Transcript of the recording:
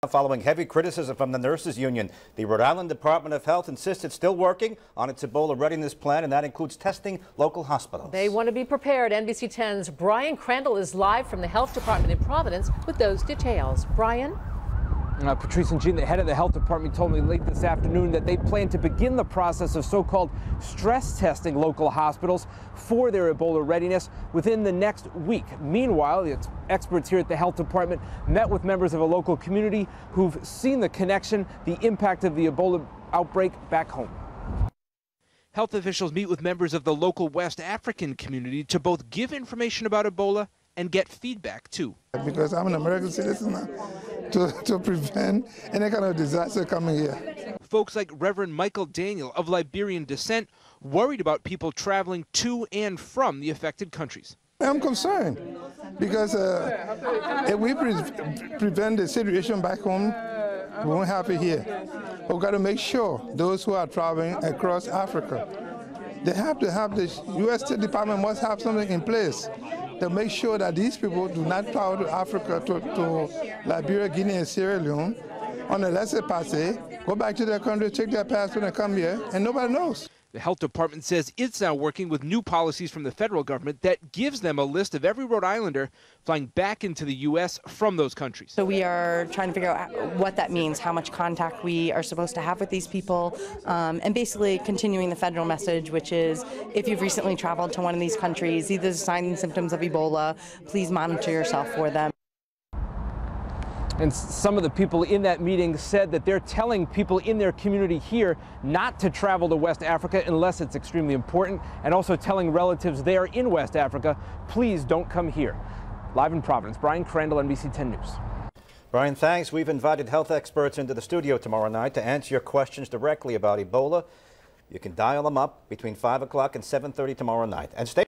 Following heavy criticism from the nurses union, the Rhode Island Department of Health insists it's still working on its Ebola readiness plan, and that includes testing local hospitals. They want to be prepared. NBC 10's Brian Crandall is live from the Health Department in Providence with those details. Brian? Patrice and Jean, the head of the health department, told me late this afternoon that they plan to begin the process of so-called stress testing local hospitals for their Ebola readiness within the next week. Meanwhile, the experts here at the health department met with members of a local community who've seen the connection, the impact of the Ebola outbreak back home. Health officials meet with members of the local West African community to both give information about Ebola and get feedback, too. Because I'm an American citizen now, to prevent any kind of disaster coming here. Folks like Reverend Michael Daniel of Liberian descent worried about people traveling to and from the affected countries. I'm concerned because if we prevent the situation back home, we won't have it here. We've got to make sure those who are traveling across Africa, they have to have the U.S. State Department must have something in place to make sure that these people do not travel to Africa, to Liberia, Guinea, and Sierra Leone on a laissez-passer, go back to their country, take their passport, and come here, and nobody knows. The health department says it's now working with new policies from the federal government that gives them a list of every Rhode Islander flying back into the U.S. from those countries. So we are trying to figure out what that means, how much contact we are supposed to have with these people, and basically continuing the federal message, which is if you've recently traveled to one of these countries, either the signs and symptoms of Ebola, please monitor yourself for them. And some of the people in that meeting said that they're telling people in their community here not to travel to West Africa unless it's extremely important, and also telling relatives there in West Africa, please don't come here. Live in Providence, Brian Crandall, NBC 10 News. Brian, thanks. We've invited health experts into the studio tomorrow night to answer your questions directly about Ebola. You can dial them up between 5 o'clock and 7:30 tomorrow night. And stay